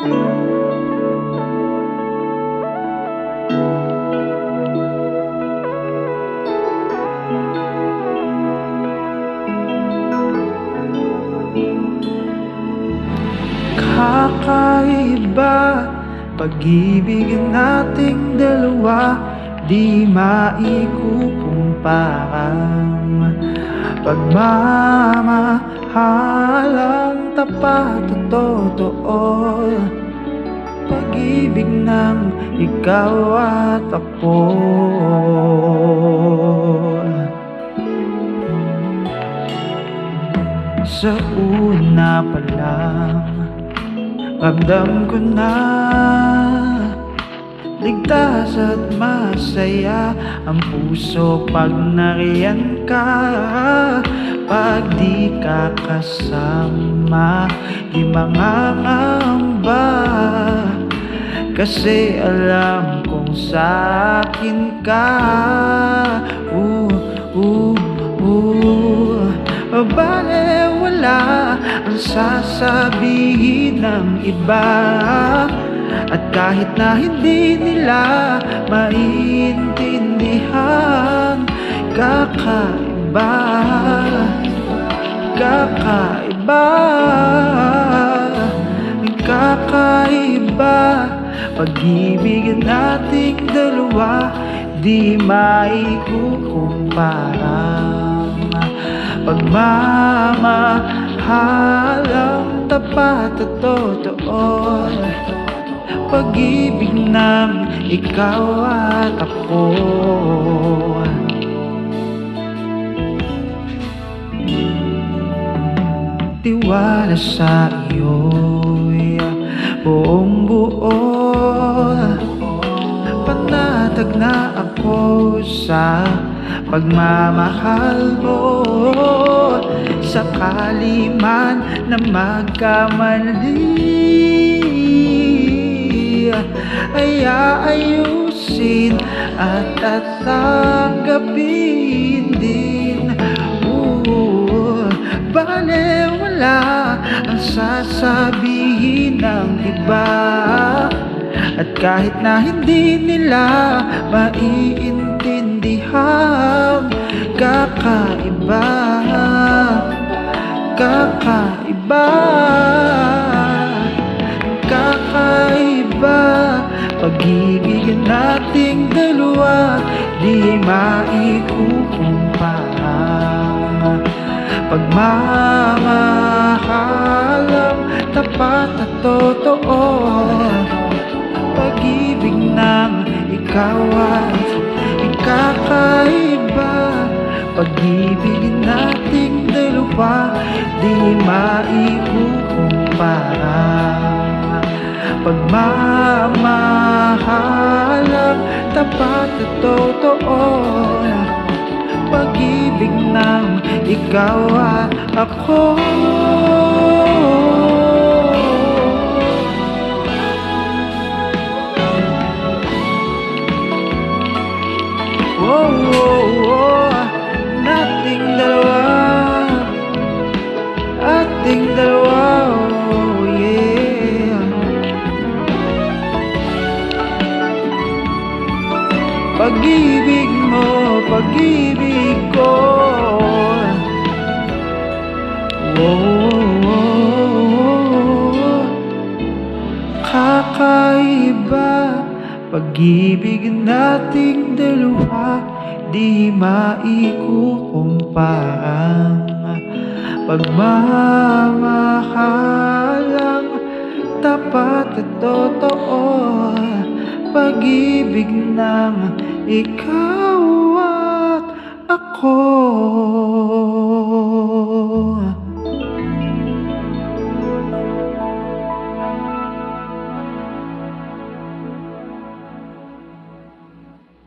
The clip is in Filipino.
Kakaiba pag-ibig nating dalawa, di maikukumpara. Pagmamahalang tapat at totoo, pag-ibig ng ikaw at ako. Sa una pa lang ramdam ko na ligtas at masaya ang puso pag nariyan ka. Pag di ka kasama, di mangangamba, kasi alam kong sa'kin ka. Balewala ang sasabihin ng iba, at kahit na hindi nila maintindihan, kakaiba, kakaiba, kakaiba. Pag-ibig nating dalawa, di maikukumpara. Pagmamahalang tapat at totoo, pag-ibig ng ikaw at ako. Tiwala sa iyo'y buong buo, panatag na ako sa pagmamahal mo. Sakali man na magkamali, ay aayusin at tatanggapin din. Balewala ang sasabihin ng iba, at kahit na hindi nila maiintindihan, kakaiba, kakaiba, kakaiba. Pag-ibig nating dalawa, di maikukumpara. Pagmamahalang tapat at totoo, pag-ibig ng ikaw at kakaiba. Pag-ibig nating dalawa, di maikukumpara. Pagmamahalang tapat at totoo, pag-ibig ng ikaw at ako. Nating dalawa, ating dalawa, oh yeah. Pag-ibig mo, pag-ibig ko, kakaiba. Pag-ibig nating dalawa, di maikukumpara. Pagmamahalang tapat at totoo, pag-ibig ng ikaw at ako.